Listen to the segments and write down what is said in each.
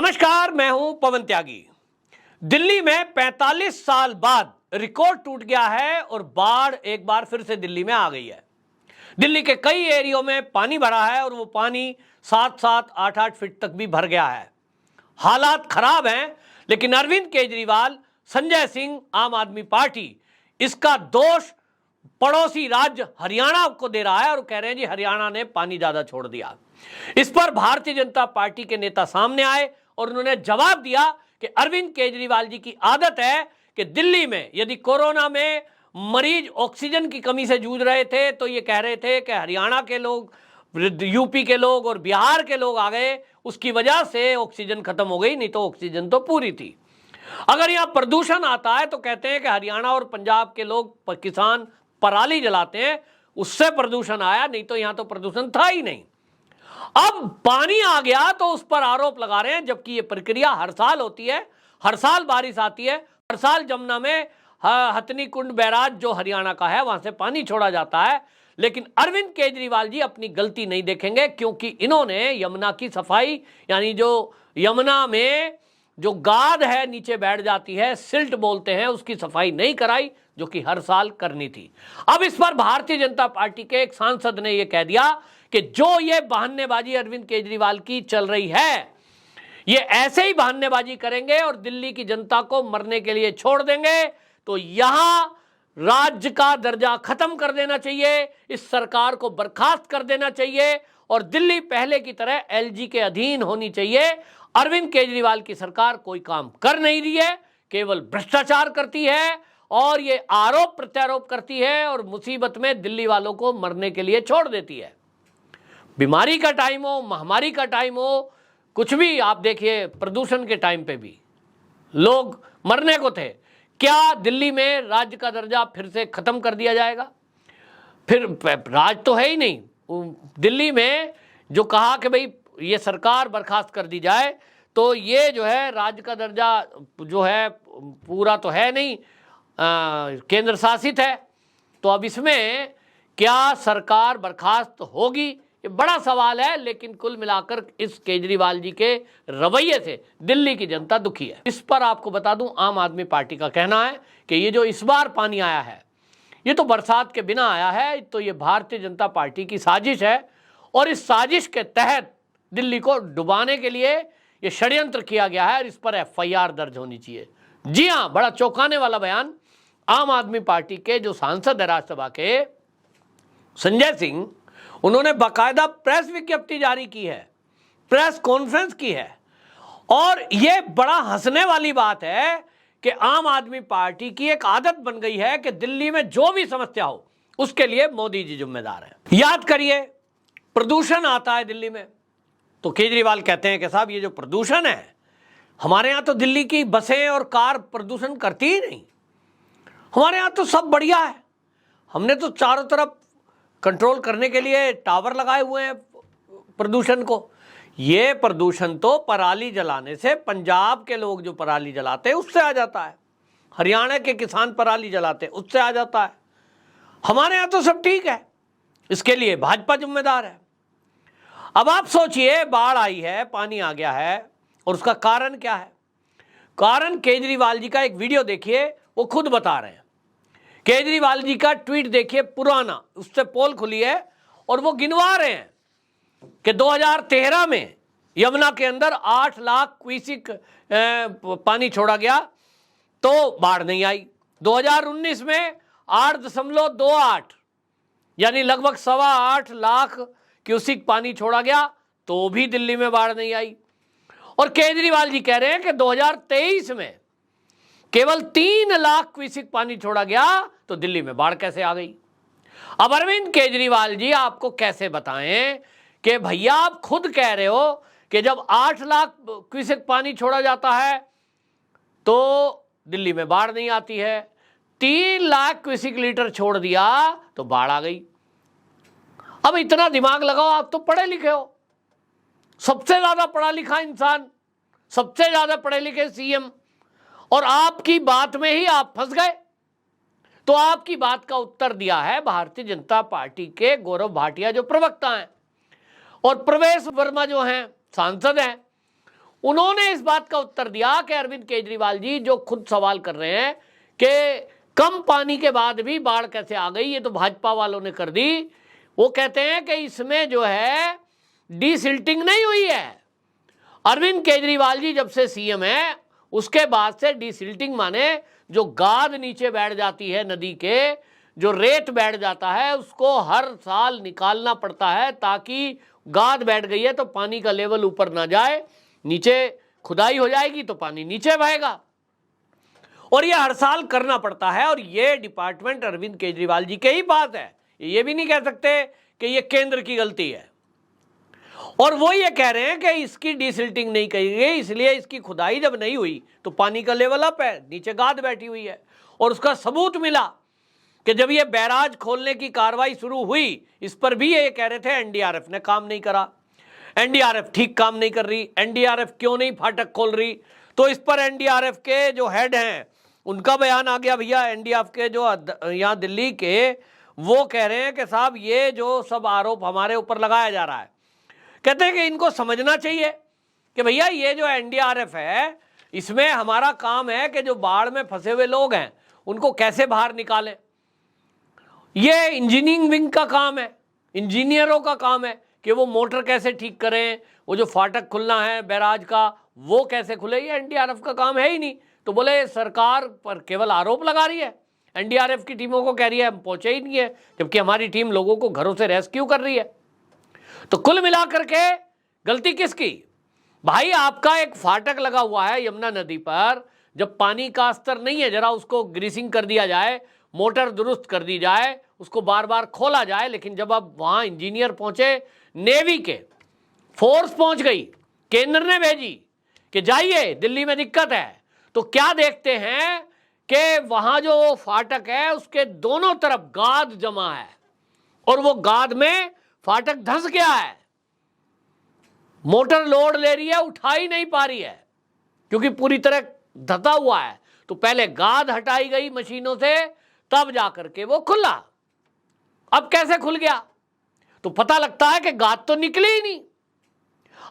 नमस्कार, मैं हूं पवन त्यागी। दिल्ली में 45 साल बाद रिकॉर्ड टूट गया है और बाढ़ एक बार फिर से दिल्ली में आ गई है। दिल्ली के कई एरियो में पानी भरा है और वो पानी 7-7, 8-8 फीट तक भी भर गया है। हालात खराब हैं, लेकिन अरविंद केजरीवाल, संजय सिंह, आम आदमी पार्टी इसका दोष पड़ोसी राज्य हरियाणा को दे रहा है और कह रहे हैं जी हरियाणा ने पानी ज्यादा छोड़ दिया। इस पर भारतीय जनता पार्टी के नेता सामने आए और उन्होंने जवाब दिया कि अरविंद केजरीवाल जी की आदत है कि दिल्ली में यदि कोरोना में मरीज ऑक्सीजन की कमी से जूझ रहे थे तो ये कह रहे थे कि हरियाणा के लोग, यूपी के लोग और बिहार के लोग आ गए, उसकी वजह से ऑक्सीजन खत्म हो गई, नहीं तो ऑक्सीजन तो पूरी थी। अगर यहां प्रदूषण आता है तो कहते हैं कि हरियाणा और पंजाब के लोग, किसान पराली जलाते हैं, उससे प्रदूषण आया, नहीं तो यहां तो प्रदूषण था ही नहीं। अब पानी आ गया तो उस पर आरोप लगा रहे हैं, जबकि यह प्रक्रिया हर साल होती है, हर साल बारिश आती है, हर साल जमुना में हथनी कुंड बैराज जो हरियाणा का है वहां से पानी छोड़ा जाता है। लेकिन अरविंद केजरीवाल जी अपनी गलती नहीं देखेंगे, क्योंकि इन्होंने यमुना की सफाई, यानी जो यमुना में जो गाद है नीचे बैठ जाती है, सिल्ट बोलते हैं, उसकी सफाई नहीं कराई, जो कि हर साल करनी थी। अब इस पर भारतीय जनता पार्टी के एक सांसद ने यह कह दिया कि जो ये बहानेबाजी अरविंद केजरीवाल की चल रही है, ये ऐसे ही बहानेबाजी करेंगे और दिल्ली की जनता को मरने के लिए छोड़ देंगे, तो यहां राज्य का दर्जा खत्म कर देना चाहिए, इस सरकार को बर्खास्त कर देना चाहिए और दिल्ली पहले की तरह एलजी के अधीन होनी चाहिए। अरविंद केजरीवाल की सरकार कोई काम कर नहीं रही है, केवल भ्रष्टाचार करती है और ये आरोप प्रत्यारोप करती है और मुसीबत में दिल्ली वालों को मरने के लिए छोड़ देती है। बीमारी का टाइम हो, महामारी का टाइम हो, कुछ भी आप देखिए, प्रदूषण के टाइम पे भी लोग मरने को थे। क्या दिल्ली में राज्य का दर्जा फिर से खत्म कर दिया जाएगा? फिर राज तो है ही नहीं दिल्ली में। जो कहा कि भाई ये सरकार बर्खास्त कर दी जाए, तो ये जो है राज्य का दर्जा जो है पूरा तो है नहीं, केंद्र शासित है, तो अब इसमें क्या सरकार बर्खास्त होगी, ये बड़ा सवाल है। लेकिन कुल मिलाकर इस केजरीवाल जी के रवैये से दिल्ली की जनता दुखी है। इस पर आपको बता दूं, आम आदमी पार्टी का कहना है कि ये जो इस बार पानी आया है, ये तो बरसात के बिना आया है, तो ये भारतीय जनता पार्टी की साजिश है और इस साजिश के तहत दिल्ली को डुबाने के लिए ये षड्यंत्र किया गया है और इस पर एफआईआर दर्ज होनी चाहिए। जी हाँ, बड़ा चौंकाने वाला बयान आम आदमी पार्टी के जो सांसद है राज्यसभा के संजय सिंह, उन्होंने बाकायदा प्रेस विज्ञप्ति जारी की है, प्रेस कॉन्फ्रेंस की है। और यह बड़ा हंसने वाली बात है कि आम आदमी पार्टी की एक आदत बन गई है कि दिल्ली में जो भी समस्या हो उसके लिए मोदी जी जिम्मेदार हैं। याद करिए, प्रदूषण आता है दिल्ली में तो केजरीवाल कहते हैं कि साहब ये जो प्रदूषण है, हमारे यहाँ तो दिल्ली की बसें और कार प्रदूषण करती ही नहीं, हमारे यहाँ तो सब बढ़िया है, हमने तो चारों तरफ कंट्रोल करने के लिए टावर लगाए हुए हैं प्रदूषण को। ये प्रदूषण तो पराली जलाने से, पंजाब के लोग जो पराली जलाते हैं उससे आ जाता है, हरियाणा के किसान पराली जलाते हैं उससे आ जाता है, हमारे यहाँ तो सब ठीक है, इसके लिए भाजपा जिम्मेदार है। अब आप सोचिए, बाढ़ आई है, पानी आ गया है और उसका कारण क्या है? कारण केजरीवाल जी का एक वीडियो देखिए, वो खुद बता रहे हैं। केजरीवाल जी का ट्वीट देखिए पुराना, उससे पोल खुली है और वो गिनवा रहे हैं कि 2013 में यमुना के अंदर 8 लाख क्यूसेक पानी छोड़ा गया तो बाढ़ नहीं आई। 2019 में 8.28 यानी लगभग 8.25 लाख क्यूसेक पानी छोड़ा गया तो भी दिल्ली में बाढ़ नहीं आई। और केजरीवाल जी कह रहे हैं कि 2023 में केवल 3 लाख क्यूसेक पानी छोड़ा गया तो दिल्ली में बाढ़ कैसे आ गई? अब अरविंद केजरीवाल जी आपको कैसे बताएं कि भैया आप खुद कह रहे हो कि जब 8 लाख क्यूसेक पानी छोड़ा जाता है तो दिल्ली में बाढ़ नहीं आती है, 3 लाख क्यूसेक लीटर छोड़ दिया तो बाढ़ आ गई। अब इतना दिमाग लगाओ, आप तो पढ़े लिखे हो, सबसे ज्यादा पढ़ा लिखा इंसान, सबसे ज्यादा पढ़े लिखे सीएम, और आपकी बात में ही आप फंस गए। तो आपकी बात का उत्तर दिया है भारतीय जनता पार्टी के गौरव भाटिया जो प्रवक्ता हैं, और प्रवेश वर्मा जो हैं सांसद हैं, उन्होंने इस बात का उत्तर दिया कि अरविंद केजरीवाल जी जो खुद सवाल कर रहे हैं कि कम पानी के बाद भी बाढ़ कैसे आ गई, ये तो भाजपा वालों ने कर दी। वो कहते हैं कि इसमें जो है डीसिल्टिंग नहीं हुई है। अरविंद केजरीवाल जी जब से सीएम है उसके बाद से डीसिल्टिंग माने जो गाद नीचे बैठ जाती है नदी के, जो रेत बैठ जाता है उसको हर साल निकालना पड़ता है ताकि गाद बैठ गई है तो पानी का लेवल ऊपर ना जाए, नीचे खुदाई हो जाएगी तो पानी नीचे बहेगा, और ये हर साल करना पड़ता है। और ये डिपार्टमेंट अरविंद केजरीवाल जी के ही पास है, ये भी नहीं कह सकते कि ये केंद्र की गलती है। और वो ये कह रहे हैं कि इसकी डीसिल्टिंग नहीं करी गई, इसलिए इसकी खुदाई जब नहीं हुई तो पानी का लेवल अप है, नीचे गाद बैठी हुई है। और उसका सबूत मिला कि जब ये बैराज खोलने की कार्रवाई शुरू हुई, इस पर भी ये कह रहे थे एनडीआरएफ ने काम नहीं करा, एनडीआरएफ ठीक काम नहीं कर रही, एनडीआरएफ क्यों नहीं फाटक खोल रही। तो इस पर एनडीआरएफ के जो हेड हैं उनका बयान आ गया भैया, एनडीआरएफ के जो यहाँ दिल्ली के, वो कह रहे हैं कि साहब ये जो सब आरोप हमारे ऊपर लगाया जा रहा है, कहते हैं कि इनको समझना चाहिए कि भैया ये जो एनडीआरएफ है इसमें हमारा काम है कि जो बाढ़ में फंसे हुए लोग हैं उनको कैसे बाहर निकालें। ये इंजीनियरिंग विंग का काम है, इंजीनियरों का काम है कि वो मोटर कैसे ठीक करें, वो जो फाटक खुलना है बैराज का वो कैसे खुले, ये एनडीआरएफ का काम है ही नहीं। तो बोले सरकार पर केवल आरोप लगा रही है, एनडीआरएफ की टीमों को कह रही है हम पहुंचे ही नहीं है, जबकि हमारी टीम लोगों को घरों से रेस्क्यू कर रही है। तो कुल मिलाकर के गलती किसकी? भाई आपका एक फाटक लगा हुआ है यमुना नदी पर, जब पानी का स्तर नहीं है जरा उसको ग्रीसिंग कर दिया जाए, मोटर दुरुस्त कर दी जाए, उसको बार बार खोला जाए। लेकिन जब अब वहां इंजीनियर पहुंचे, नेवी के फोर्स पहुंच गई, केंद्र ने भेजी कि जाइए दिल्ली में दिक्कत है, तो क्या देखते हैं कि वहां जो फाटक है उसके दोनों तरफ गाद जमा है और वो गाद में फाटक धंस गया है, मोटर लोड ले रही है, उठा ही नहीं पा रही है क्योंकि पूरी तरह धता हुआ है। तो पहले गाद हटाई गई मशीनों से, तब जाकर के वो खुला। अब कैसे खुल गया? तो पता लगता है कि गाद तो निकली ही नहीं।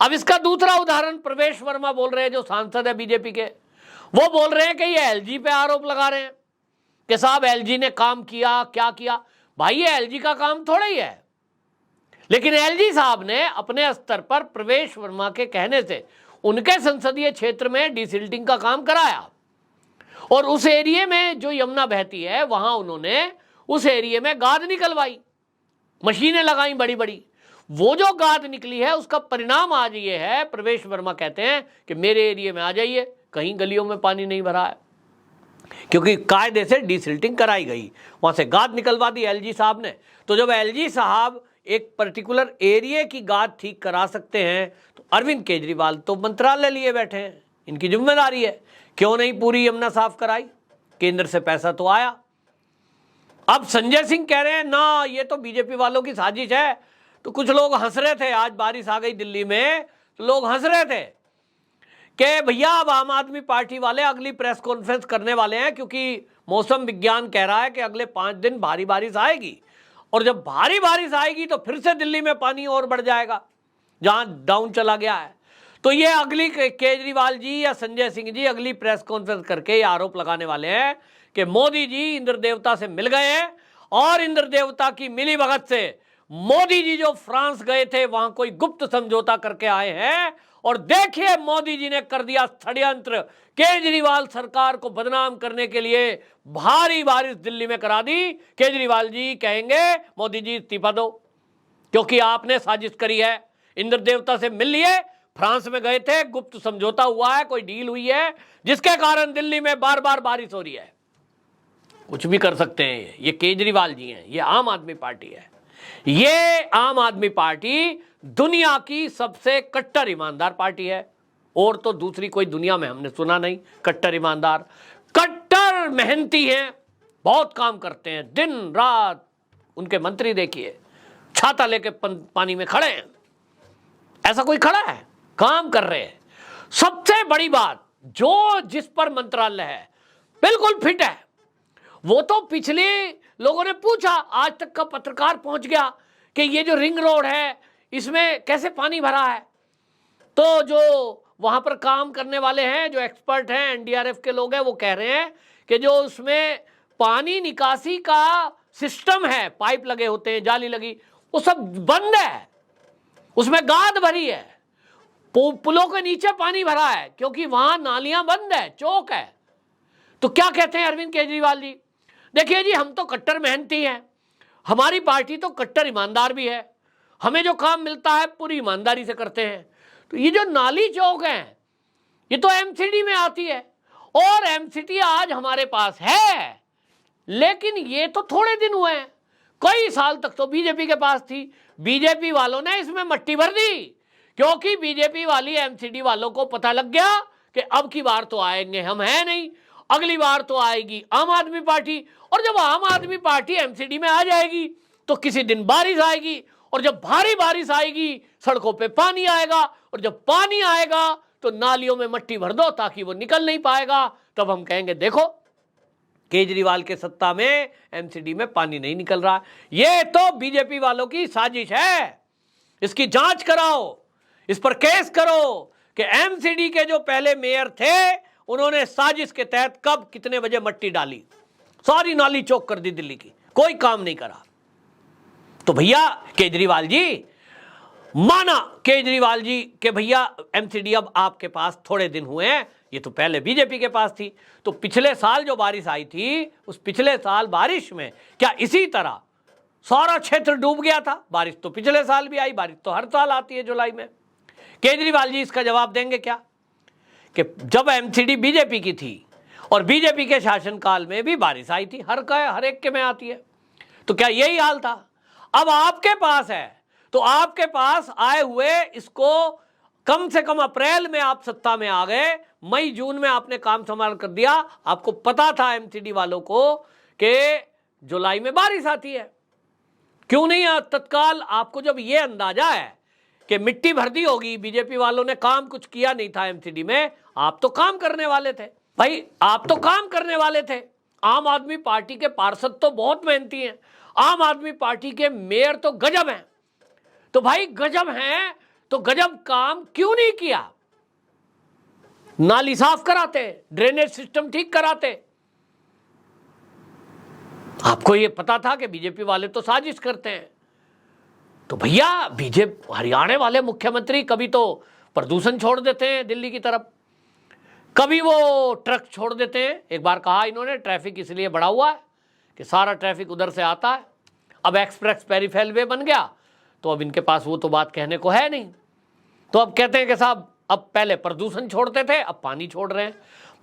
अब इसका दूसरा उदाहरण प्रवेश वर्मा बोल रहे हैं, जो सांसद है बीजेपी के, वो बोल रहे हैं कि ये एलजी पे आरोप लगा रहे हैं कि साहब एलजी ने काम किया, क्या किया। भाई ये एलजी का काम थोड़ा ही है, लेकिन एलजी साहब ने अपने स्तर पर प्रवेश वर्मा के कहने से उनके संसदीय क्षेत्र में डीसिल्टिंग का काम कराया, और उस एरिया में जो यमुना बहती है वहां उन्होंने उस एरिया में गाद निकलवाई, मशीनें लगाई बड़ी बड़ी। वो जो गाद निकली है उसका परिणाम आज ये है, प्रवेश वर्मा कहते हैं कि मेरे एरिया में आ जाइए, कहीं गलियों में पानी नहीं भरा है, क्योंकि कायदे से डीसिल्टिंग कराई गई, वहां से गाद निकलवा दी एलजी साहब ने। तो जब एलजी साहब एक पर्टिकुलर एरिया की गाद ठीक करा सकते हैं तो अरविंद केजरीवाल तो मंत्रालय लिए बैठे हैं, इनकी जिम्मेदारी है, क्यों नहीं पूरी यमुना साफ कराई? केंद्र से पैसा तो आया। अब संजय सिंह कह रहे हैं ना ये तो बीजेपी वालों की साजिश है। तो कुछ लोग हंस रहे थे, आज बारिश आ गई दिल्ली में तो लोग हंस रहे थे कि भैया अब आम आदमी पार्टी वाले अगली प्रेस कॉन्फ्रेंस करने वाले हैं, क्योंकि मौसम विज्ञान कह रहा है कि अगले 5 दिन भारी बारिश आएगी, और जब भारी बारिश आएगी तो फिर से दिल्ली में पानी और बढ़ जाएगा जहां डाउन चला गया है। तो ये अगली केजरीवाल जी या संजय सिंह जी अगली प्रेस कॉन्फ्रेंस करके ये आरोप लगाने वाले हैं कि मोदी जी इंद्र देवता से मिल गए हैं, और इंद्र देवता की मिली भगत से मोदी जी जो फ्रांस गए थे वहां कोई गुप्त समझौता करके आए हैं, और देखिए मोदी जी ने कर दिया षड्यंत्र, केजरीवाल सरकार को बदनाम करने के लिए भारी बारिश दिल्ली में करा दी। केजरीवाल जी कहेंगे मोदी जी इस्तीफा दो, क्योंकि आपने साजिश करी है, इंद्र देवता से मिल लिए, फ्रांस में गए थे, गुप्त समझौता हुआ है, कोई डील हुई है, जिसके कारण दिल्ली में बार बार बारिश हो रही है। कुछ भी कर सकते हैं ये केजरीवाल जी हैं, ये आम आदमी पार्टी है। ये आम आदमी पार्टी दुनिया की सबसे कट्टर ईमानदार पार्टी है, और तो दूसरी कोई दुनिया में हमने सुना नहीं कट्टर ईमानदार। कट्टर मेहनती हैं, बहुत काम करते हैं, दिन रात। उनके मंत्री देखिए छाता लेके पानी में खड़े हैं, ऐसा कोई खड़ा है? काम कर रहे हैं। सबसे बड़ी बात, जो जिस पर मंत्रालय है बिल्कुल फिट है। वो तो पिछले लोगों ने पूछा, आज तक का पत्रकार पहुंच गया कि ये जो रिंग रोड है इसमें कैसे पानी भरा है। तो जो वहां पर काम करने वाले हैं, जो एक्सपर्ट हैं, एनडीआरएफ के लोग हैं, वो कह रहे हैं कि जो उसमें पानी निकासी का सिस्टम है, पाइप लगे होते हैं, जाली लगी, वो सब बंद है, उसमें गाद भरी है, पुलों के नीचे पानी भरा है, क्योंकि वहां नालियां बंद है, चौक है। तो क्या कहते हैं अरविंद केजरीवाल जी? देखिए जी, हम तो कट्टर मेहनती हैं, हमारी पार्टी तो कट्टर ईमानदार भी है, हमें जो काम मिलता है पूरी ईमानदारी से करते हैं। तो ये जो नाली चौक है, ये तो एमसीडी में आती है, और एमसीडी आज हमारे पास है, लेकिन ये तो थोड़े दिन हुए हैं, कई साल तक तो बीजेपी के पास थी। बीजेपी वालों ने इसमें मट्टी भर दी, क्योंकि बीजेपी वाली एमसीडी वालों को पता लग गया कि अब की बार तो आएंगे हम, है नहीं, अगली बार तो आएगी आम आदमी पार्टी, और जब आम आदमी पार्टी एमसीडी में आ जाएगी तो किसी दिन बारिश आएगी, और जब भारी बारिश आएगी सड़कों पे पानी आएगा, और जब पानी आएगा तो नालियों में मट्टी भर दो ताकि वो निकल नहीं पाएगा। तब हम कहेंगे देखो केजरीवाल के सत्ता में एमसीडी में पानी नहीं निकल रहा। ये तो बीजेपी वालों की साजिश है, इसकी जांच कराओ, इस पर केस करो कि एमसीडी के जो पहले मेयर थे उन्होंने साजिश के तहत कब कितने बजे मट्टी डाली, सारी नाली चौक कर दी दिल्ली की, कोई काम नहीं करा। तो भैया केजरीवाल जी, माना केजरीवाल जी के भैया एमसीडी अब आपके पास थोड़े दिन हुए हैं, ये तो पहले बीजेपी के पास थी। तो पिछले साल जो बारिश आई थी, उस पिछले साल बारिश में क्या इसी तरह सारा क्षेत्र डूब गया था? बारिश तो पिछले साल भी आई, बारिश तो हर साल आती है जुलाई में। केजरीवाल जी इसका जवाब देंगे क्या कि जब एमसीडी बीजेपी की थी और बीजेपी के शासनकाल में भी बारिश आई थी, हर एक के में आती है, तो क्या यही हाल था? अब आपके पास है, तो आपके पास आए हुए इसको कम से कम अप्रैल में आप सत्ता में आ गए, मई जून में आपने काम संभाल कर दिया। आपको पता था एमसीडी वालों को कि जुलाई में बारिश आती है, क्यों नहीं तत्काल? आपको जब ये अंदाजा है कि मिट्टी भर दी होगी, बीजेपी वालों ने काम कुछ किया नहीं था एमसीडी में, आप तो काम करने वाले थे भाई, आप तो काम करने वाले थे। आम आदमी पार्टी के पार्षद तो बहुत मेहनती हैं, आम आदमी पार्टी के मेयर तो गजब हैं। तो भाई गजब हैं तो गजब काम क्यों नहीं किया? नाली साफ कराते, ड्रेनेज सिस्टम ठीक कराते। आपको यह पता था कि बीजेपी वाले तो साजिश करते हैं। तो भैया बीजेपी हरियाणा वाले मुख्यमंत्री कभी तो प्रदूषण छोड़ देते हैं दिल्ली की तरफ, कभी वो ट्रक छोड़ देते हैं। एक बार कहा इन्होंने ट्रैफिक इसलिए बढ़ा हुआ है कि सारा ट्रैफिक उधर से आता है, अब एक्सप्रेस पेरीफेरल वे बन गया, तो अब इनके पास वो तो बात कहने को है नहीं। तो अब कहते हैं कि साहब अब पहले प्रदूषण छोड़ते थे, अब पानी छोड़ रहे हैं।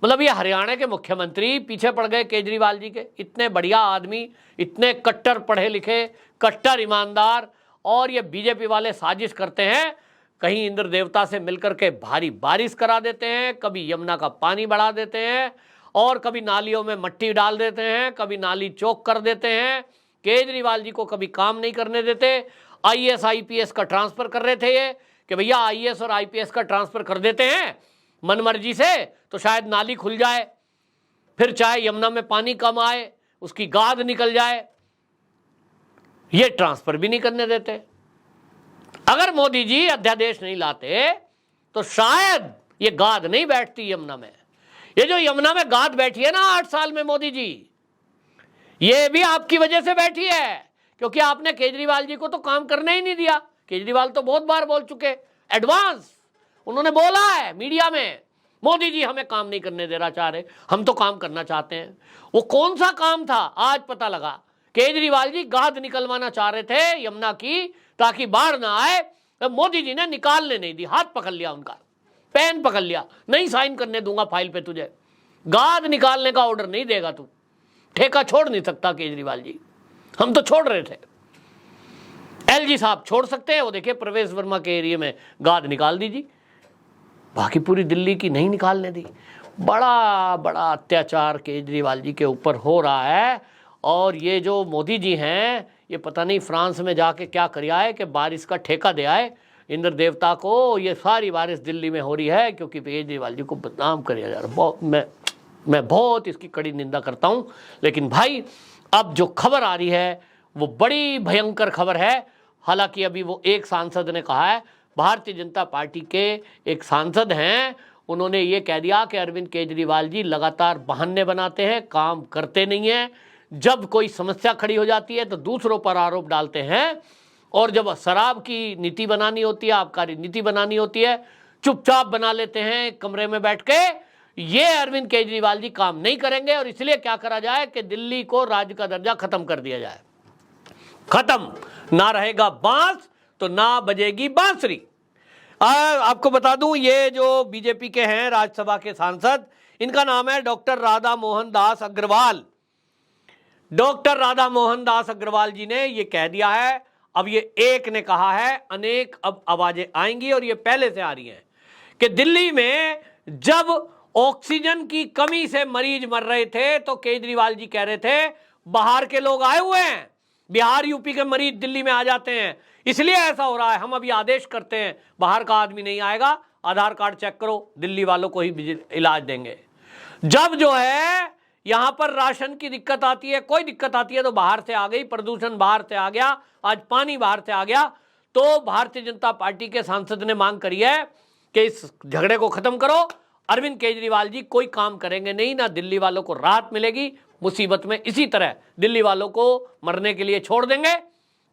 मतलब ये हरियाणा के मुख्यमंत्री पीछे पड़ गए केजरीवाल जी के। इतने बढ़िया आदमी, इतने कट्टर पढ़े लिखे, कट्टर ईमानदार, और ये बीजेपी वाले साजिश करते हैं, कहीं इंद्र देवता से मिलकर के भारी बारिश करा देते हैं, कभी यमुना का पानी बढ़ा देते हैं, और कभी नालियों में मट्टी डाल देते हैं, कभी नाली चौक कर देते हैं। केजरीवाल जी को कभी काम नहीं करने देते। आईएएस आईपीएस का ट्रांसफर कर रहे थे ये कि भैया आईएएस और आईपीएस का ट्रांसफर कर देते हैं मनमर्जी से, तो शायद नाली खुल जाए, फिर चाहे यमुना में पानी कम आए, उसकी गाद निकल जाए। ये ट्रांसफर भी नहीं करने देते। अगर मोदी जी अध्यादेश नहीं लाते तो शायद ये गाद नहीं बैठती यमुना में। ये जो यमुना में गाद बैठी है ना 8 साल में मोदी जी, ये भी आपकी वजह से बैठी है, क्योंकि आपने केजरीवाल जी को तो काम करने ही नहीं दिया। केजरीवाल तो बहुत बार बोल चुके, एडवांस उन्होंने बोला है मीडिया में, मोदी जी हमें काम नहीं करने देना चाह रहे, हम तो काम करना चाहते हैं। वो कौन सा काम था आज पता लगा। केजरीवाल जी गाद निकलवाना चाह रहे थे यमुना की ताकि बाढ़ ना आए, तो मोदी जी ने निकालने नहीं दी, हाथ पकड़ लिया उनका, पेन पकड़ लिया, नहीं साइन करने दूंगा फाइल पे तुझे, गाद निकालने का ऑर्डर नहीं देगा तू, ठेका छोड़ नहीं सकता केजरीवाल जी। हम तो छोड़ रहे थे, एलजी साहब छोड़ सकते हैं, वो देखिए प्रवेश वर्मा के एरिया में गाद निकाल दीजिए, बाकी पूरी दिल्ली की नहीं निकालने दी। बड़ा बड़ा अत्याचार केजरीवाल जी के ऊपर हो रहा है। और ये जो मोदी जी हैं, ये पता नहीं फ्रांस में जाके क्या कर आए कि बारिश का ठेका दे आए इंद्र देवता को। ये सारी बारिश दिल्ली में हो रही है क्योंकि केजरीवाल जी को बदनाम कर जा रहा है। मैं बहुत इसकी कड़ी निंदा करता हूँ, लेकिन भाई अब जो खबर आ रही है वो बड़ी भयंकर खबर है। हालांकि अभी वो एक सांसद ने कहा है भारतीय जनता पार्टी के एक सांसद हैं, उन्होंने ये कह दिया कि अरविंद केजरीवाल जी लगातार बहाने बनाते हैं, काम करते नहीं हैं। जब कोई समस्या खड़ी हो जाती है तो दूसरों पर आरोप डालते हैं, और जब शराब की नीति बनानी होती है, आबकारी नीति बनानी होती है, चुपचाप बना लेते हैं कमरे में बैठ के। ये अरविंद केजरीवाल जी काम नहीं करेंगे, और इसलिए क्या करा जाए कि दिल्ली को राज्य का दर्जा खत्म कर दिया जाए। खत्म, ना रहेगा बांस तो ना बजेगी बांसुरी। आपको बता दूं, ये जो बीजेपी के हैं राज्यसभा के सांसद, इनका नाम है डॉक्टर राधा मोहन दास अग्रवाल। डॉक्टर राधा मोहन दास अग्रवाल जी ने ये कह दिया है, अब ये एक ने कहा है, अनेक अब आवाजें आएंगी, और ये पहले से आ रही हैं कि दिल्ली में जब ऑक्सीजन की कमी से मरीज मर रहे थे तो केजरीवाल जी कह रहे थे बाहर के लोग आए हुए हैं, बिहार यूपी के मरीज दिल्ली में आ जाते हैं, इसलिए ऐसा हो रहा है। हम अभी आदेश करते हैं बाहर का आदमी नहीं आएगा, आधार कार्ड चेक करो, दिल्ली वालों को ही इलाज देंगे। जब जो है यहां पर राशन की दिक्कत आती है, कोई दिक्कत आती है तो बाहर से आ गई, प्रदूषण बाहर से आ गया, आज पानी बाहर से आ गया, तो भारतीय जनता पार्टी के सांसद ने मांग करी है कि इस झगड़े को खत्म करो। अरविंद केजरीवाल जी कोई काम करेंगे नहीं, ना दिल्ली वालों को राहत मिलेगी, मुसीबत में इसी तरह दिल्ली वालों को मरने के लिए छोड़ देंगे।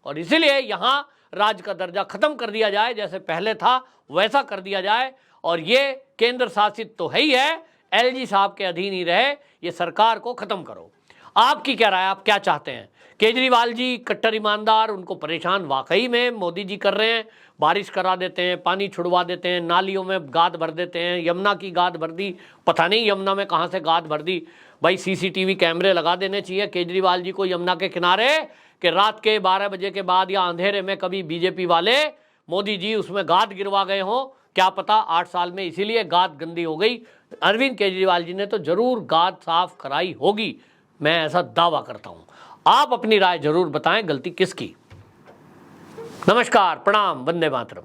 और इसीलिए यहां राज्य का दर्जा खत्म कर दिया जाए, जैसे पहले था वैसा कर दिया जाए। और ये केंद्र शासित तो है ही है, एलजी साहब के अधीन ही रहे, ये सरकार को खत्म करो। आपकी क्या राय, आप क्या चाहते हैं? केजरीवाल जी कट्टर ईमानदार, उनको परेशान वाकई में मोदी जी कर रहे हैं, बारिश करा देते हैं, पानी छुड़वा देते हैं, नालियों में गाद भर देते हैं, यमुना की गाद भर दी, पता नहीं यमुना में कहाँ से गाद भर दी। भाई सीसीटीवी कैमरे लगा देने चाहिए केजरीवाल जी को यमुना के किनारे, कि रात के 12 बजे के बाद या अंधेरे में कभी बीजेपी वाले मोदी जी उसमें गाद गिरवा गए हों, क्या पता 8 साल में इसीलिए गाद गंदी हो गई। अरविंद केजरीवाल जी ने तो जरूर गाद साफ कराई होगी, मैं ऐसा दावा करता हूं। आप अपनी राय जरूर बताएं, गलती किसकी। नमस्कार, प्रणाम, वंदे मातरम।